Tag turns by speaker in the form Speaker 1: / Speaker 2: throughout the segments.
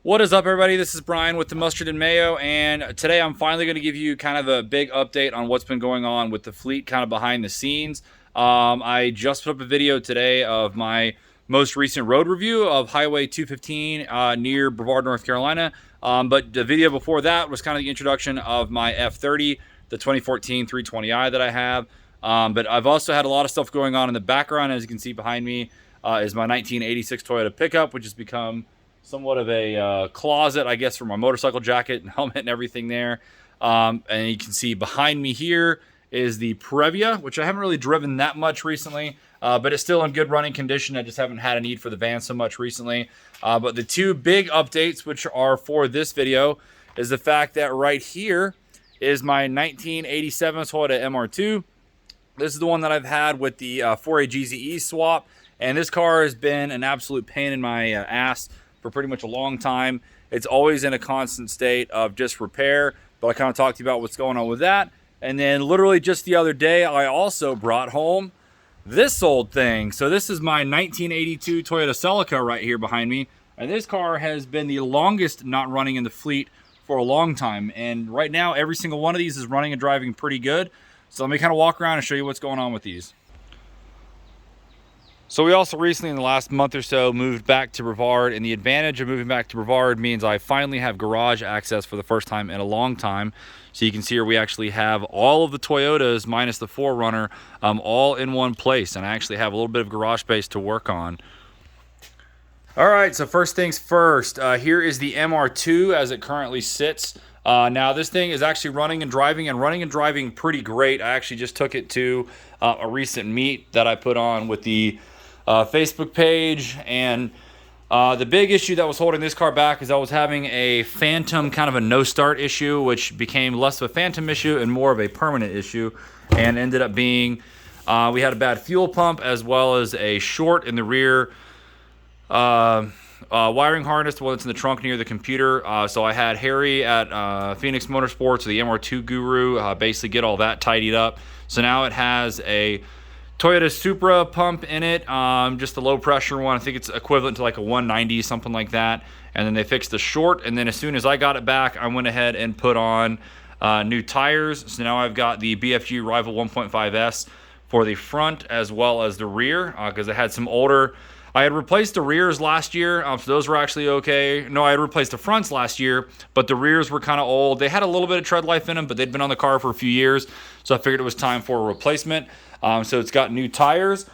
Speaker 1: What is up, everybody? This is Brian with the Mustard and Mayo, and today I'm finally going to give you kind of a big update on what's been going on with the fleet kind of behind the scenes. I just put up a video today of my most recent road review of Highway 215 near Brevard, North Carolina. But the video before that was kind of the introduction of my F30, the 2014 320i that I have. But I've also had a lot of stuff going on in the background. As you can see behind me is my 1986 Toyota pickup, which has become somewhat of a closet, I guess, for my motorcycle jacket and helmet and everything there. And you can see behind me here is the Previa, which I haven't really driven that much recently, but it's still in good running condition. I just haven't had a need for the van so much recently. But the two big updates, which are for this video, is the fact that right here is my 1987 Toyota MR2. This is the one that I've had with the 4A GZE swap, and this car has been an absolute pain in my ass for pretty much a long time. It's always in a constant state of just repair, but I kind of talked to you about what's going on with that. And then literally just the other day, I also brought home this old thing. So this is my 1982 Toyota Celica right here behind me. And this car has been the longest not running in the fleet for a long time. And right now, every single one of these is running and driving pretty good. So let me kind of walk around and show you what's going on with these. So we also recently, in the last month or so, moved back to Brevard, and the advantage of moving back to Brevard means I finally have garage access for the first time in a long time. So you can see here we actually have all of the Toyotas minus the 4Runner all in one place, and I actually have a little bit of garage space to work on. All right, so first things first, here is the MR2 as it currently sits. Now this thing is actually running and driving pretty great. I actually just took it to a recent meet that I put on with the Facebook page, and the big issue that was holding this car back is I was having a phantom, kind of a no start issue, which became less of a phantom issue and more of a permanent issue, and ended up being we had a bad fuel pump as well as a short in the rear wiring harness, the one that's in the trunk near the computer. So I had Harry at Phoenix Motorsports, the MR2 guru, basically get all that tidied up. So now it has a Toyota Supra pump in it, just a low pressure one. I think it's equivalent to like a 190, something like that. And then they fixed the short, and then as soon as I got it back, I went ahead and put on new tires. So now I've got the BFG Rival 1.5S for the front as well as the rear, because I had some older. I had replaced the rears last year, so those were actually okay. No, I had replaced the fronts last year, but the rears were kind of old. They had a little bit of tread life in them, but they'd been on the car for a few years, so I figured it was time for a replacement. So it's got new tires.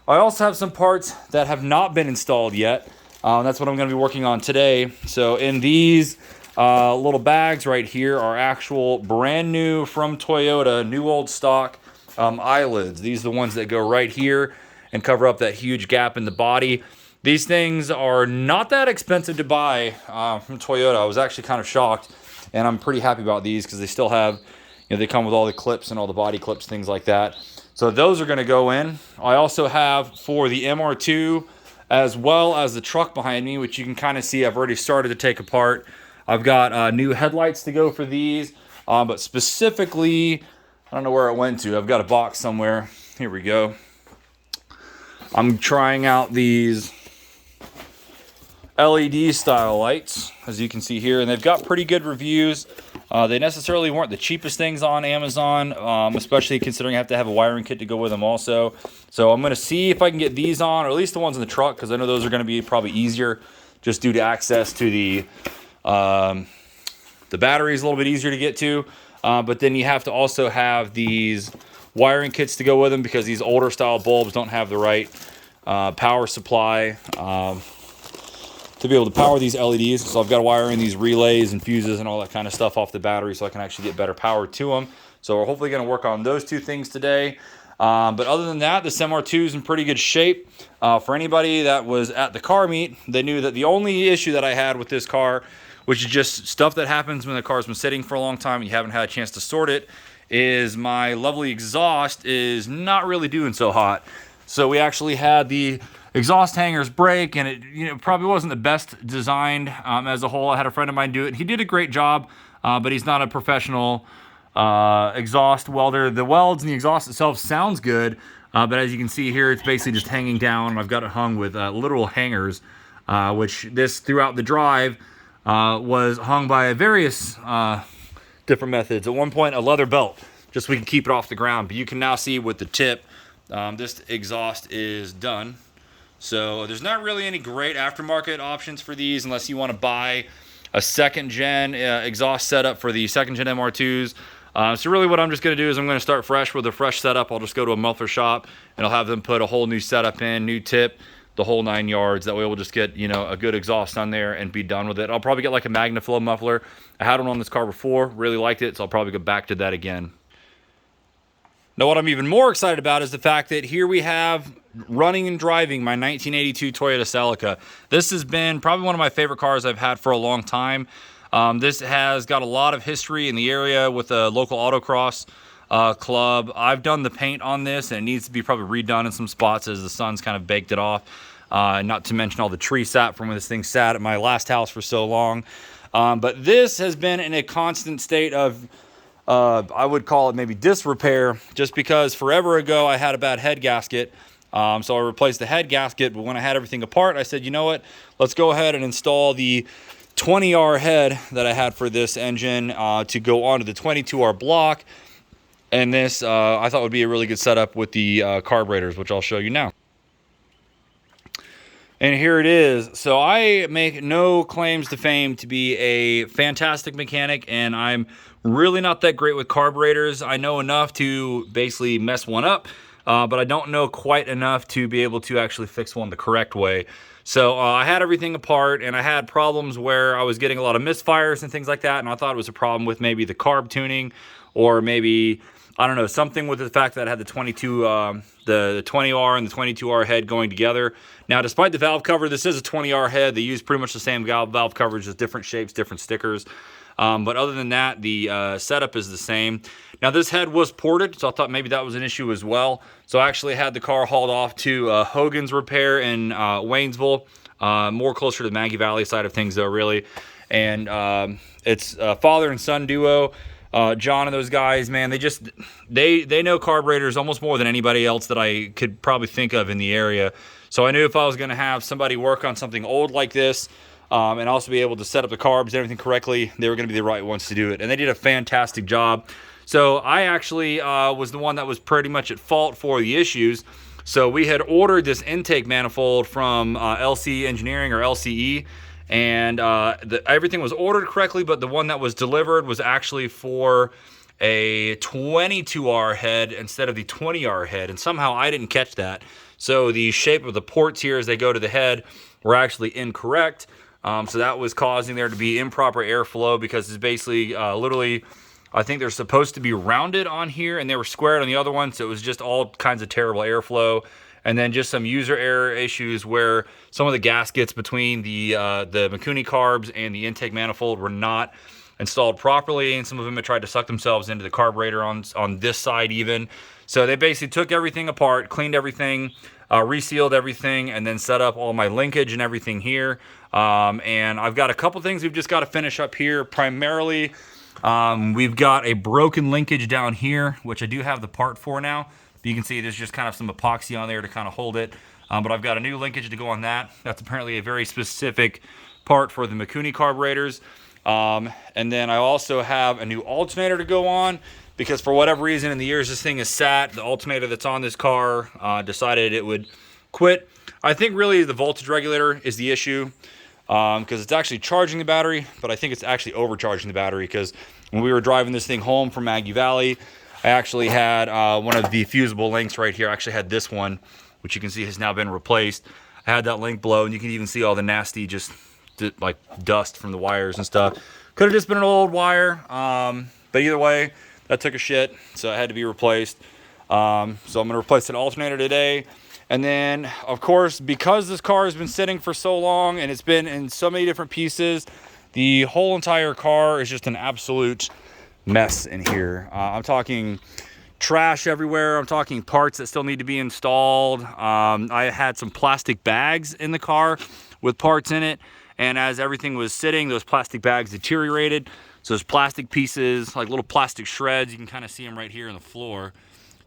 Speaker 1: I also have some parts that have not been installed yet. That's what I'm going to be working on today. So in these little bags right here are actual brand new from Toyota, new old stock eyelids. These are the ones that go right here and cover up that huge gap in the body. These things are not that expensive to buy from Toyota. I was actually kind of shocked, and I'm pretty happy about these because they still have, they come with all the clips and all the body clips, things like that. So those are going to go in. I also have for the MR2 as well as the truck behind me, which you can kind of see I've already started to take apart. I've got new headlights to go for these, but specifically, I don't know where it went to. I've got a box somewhere. Here we go. I'm trying out these LED style lights, as you can see here, and they've got pretty good reviews. They necessarily weren't the cheapest things on Amazon, especially considering I have to have a wiring kit to go with them also. So I'm going to see if I can get these on, or at least the ones in the truck, because I know those are going to be probably easier just due to access to the battery is a little bit easier to get to. But then you have to also have these wiring kits to go with them because these older style bulbs don't have the right power supply to be able to power these LEDs. So I've got to wire in these relays and fuses and all that kind of stuff off the battery so I can actually get better power to them. So we're hopefully going to work on those two things today. But other than that, this MR2 is in pretty good shape. For anybody that was at the car meet, they knew that the only issue that I had with this car, which is just stuff that happens when the car's been sitting for a long time and you haven't had a chance to sort it, is my lovely exhaust is not really doing so hot. So we actually had the exhaust hangers break, and it probably wasn't the best designed as a whole. I had a friend of mine do it. He did a great job, but he's not a professional exhaust welder. The welds and the exhaust itself sounds good, but as you can see here, it's basically just hanging down. I've got it hung with literal hangers, which this throughout the drive, was hung by various different methods. At one point, a leather belt, just so we can keep it off the ground. But you can now see with the tip, this exhaust is done. So there's not really any great aftermarket options for these unless you want to buy a second gen exhaust setup for the second gen MR2s. So really what I'm just going to do is I'm going to start fresh with a fresh setup. I'll just go to a muffler shop and I'll have them put a whole new setup in, new tip, the whole 9 yards. That way we'll just get, you know, a good exhaust on there and be done with it. I'll probably get like a MagnaFlow muffler. I had one on this car before, really liked it, so I'll probably go back to that again. Now what I'm even more excited about is the fact that here we have running and driving my 1982 Toyota Celica. This has been probably one of my favorite cars I've had for a long time. This has got a lot of history in the area with a local autocross club. I've done the paint on this and it needs to be probably redone in some spots as the sun's kind of baked it off. Not to mention all the tree sap from when this thing sat at my last house for so long. But this has been in a constant state of I would call it maybe disrepair, just because forever ago I had a bad head gasket. So I replaced the head gasket, but when I had everything apart, I said, you know what, let's go ahead and install the 20R head that I had for this engine to go onto the 22R block. And this I thought would be a really good setup with the carburetors, which I'll show you now. And here it is. So I make no claims to fame to be a fantastic mechanic, and I'm really not that great with carburetors. I know enough to basically mess one up, but I don't know quite enough to be able to actually fix one the correct way. So I had everything apart, and I had problems where I was getting a lot of misfires and things like that, and I thought it was a problem with maybe the carb tuning, or maybe, I don't know, something with the fact that I had the 20R and the 22R head going together. Now, despite the valve cover, this is a 20R head. They use pretty much the same valve coverage, just different shapes, different stickers. But other than that, the setup is the same. Now, this head was ported, so I thought maybe that was an issue as well. So I actually had the car hauled off to Hogan's Repair in Waynesville, more closer to the Maggie Valley side of things, though, really. And it's a father and son duo. John and those guys, man, they know carburetors almost more than anybody else that I could probably think of in the area. So I knew if I was going to have somebody work on something old like this, and also be able to set up the carbs and everything correctly, they were going to be the right ones to do it. And they did a fantastic job. So I actually was the one that was pretty much at fault for the issues. So we had ordered this intake manifold from LC Engineering, or LCE, and everything was ordered correctly, but the one that was delivered was actually for a 22R head instead of the 20R head, and somehow I didn't catch that. So the shape of the ports here as they go to the head were actually incorrect. So that was causing there to be improper airflow, because it's basically literally, I think they're supposed to be rounded on here and they were squared on the other one, so it was just all kinds of terrible airflow. And then just some user error issues where some of the gaskets between the Mikuni carbs and the intake manifold were not installed properly, and some of them had tried to suck themselves into the carburetor on this side even. So they basically took everything apart, cleaned everything, resealed everything, and then set up all my linkage and everything here. And I've got a couple things we've just got to finish up here. Primarily, we've got a broken linkage down here, which I do have the part for now. You can see there's just kind of some epoxy on there to kind of hold it. But I've got a new linkage to go on that. That's apparently a very specific part for the Mikuni carburetors. And then I also have a new alternator to go on, because for whatever reason in the years this thing has sat, the alternator that's on this car decided it would quit. I think really the voltage regulator is the issue, because it's actually charging the battery, but I think it's actually overcharging the battery, because when we were driving this thing home from Maggie Valley, I actually had one of the fusible links right here. I actually had this one, which you can see has now been replaced. I had that link blow, and you can even see all the nasty just like dust from the wires and stuff. Could have just been an old wire, but either way, that took a shit, so it had to be replaced. So I'm going to replace an alternator today. And then, of course, because this car has been sitting for so long and it's been in so many different pieces, the whole entire car is just an absolute mess in here. I'm talking trash everywhere. I'm talking parts that still need to be installed. I had some plastic bags in the car with parts in it, and as everything was sitting, those plastic bags deteriorated. So there's plastic pieces, like little plastic shreds, you can kind of see them right here on the floor,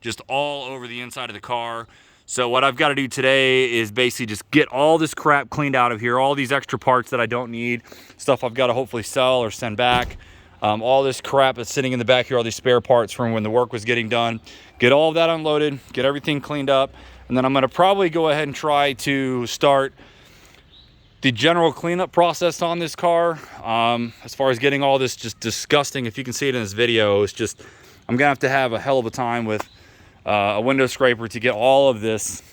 Speaker 1: just all over the inside of the car. So what I've got to do today is basically just get all this crap cleaned out of here, all these extra parts that I don't need, stuff I've got to hopefully sell or send back, all this crap that's sitting in the back here, all these spare parts from when the work was getting done, get all of that unloaded, get everything cleaned up, and then I'm going to probably go ahead and try to start the general cleanup process on this car. As far as getting all this just disgusting, if you can see it in this video, it's just, I'm going to have a hell of a time with a window scraper to get all of this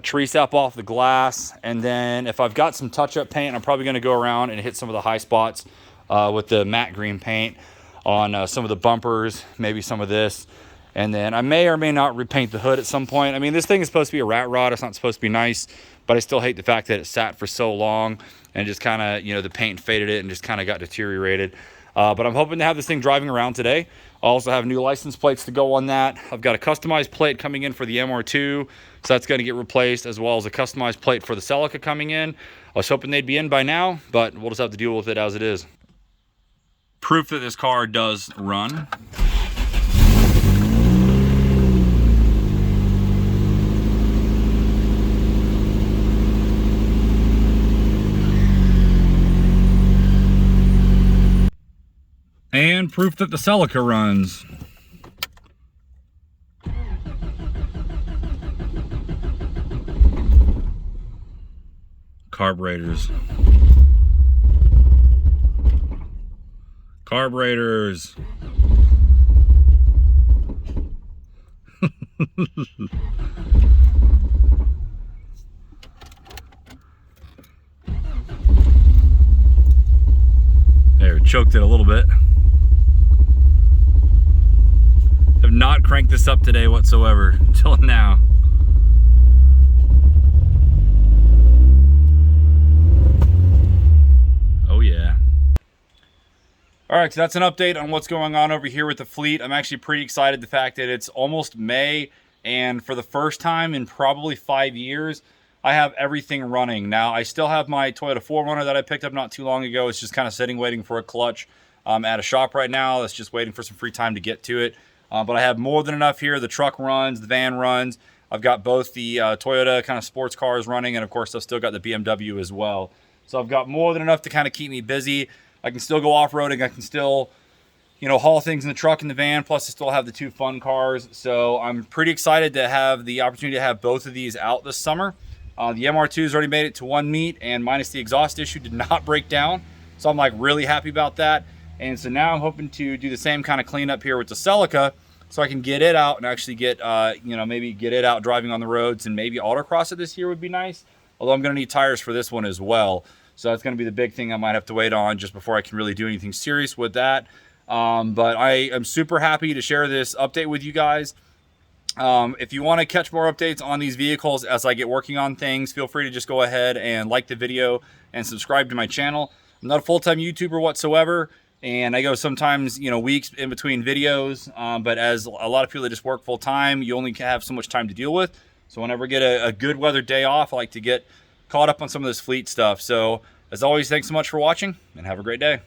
Speaker 1: tree sap off the glass. And then if I've got some touch-up paint, I'm probably going to go around and hit some of the high spots with the matte green paint on some of the bumpers, maybe some of this. And then I may or may not repaint the hood at some point. I mean, this thing is supposed to be a rat rod. It's not supposed to be nice, but I still hate the fact that it sat for so long and just kind of, you know, the paint faded it and just kind of got deteriorated. But I'm hoping to have this thing driving around today. I also have new license plates to go on that. I've got a customized plate coming in for the MR2, so that's going to get replaced, as well as a customized plate for the Celica coming in. I was hoping they'd be in by now, but we'll just have to deal with it as it is. Proof that this car does run. And proof that the Celica runs. Carburetors. Carburetors. There, choked it a little bit. Have not cranked this up today whatsoever until now. Oh yeah. All right, so that's an update on what's going on over here with the fleet. I'm actually pretty excited the fact that it's almost May, and for the first time in probably 5 years, I have everything running. Now, I still have my Toyota 4Runner that I picked up not too long ago. It's just kind of sitting waiting for a clutch at a shop right now. That's just waiting for some free time to get to it. But I have more than enough here. The truck runs, the van runs. I've got both the Toyota kind of sports cars running, and of course I've still got the BMW as well. So I've got more than enough to kind of keep me busy. I can still go off-roading. I can still, you know, haul things in the truck and the van. Plus I still have the two fun cars. So I'm pretty excited to have the opportunity to have both of these out this summer. The MR2's already made it to one meet, and minus the exhaust issue, did not break down. So I'm like really happy about that. And so now I'm hoping to do the same kind of cleanup here with the Celica, so I can get it out and actually get, you know, maybe get it out driving on the roads, and maybe autocross it this year would be nice. Although I'm going to need tires for this one as well. So that's going to be the big thing I might have to wait on just before I can really do anything serious with that. But I am super happy to share this update with you guys. If you want to catch more updates on these vehicles as I get working on things, feel free to just go ahead and like the video and subscribe to my channel. I'm not a full-time YouTuber whatsoever, and I go sometimes, you know, weeks in between videos. But as a lot of people that just work full-time, you only have so much time to deal with. So whenever I get a good weather day off, I like to get caught up on some of this fleet stuff. So as always, thanks so much for watching, and have a great day.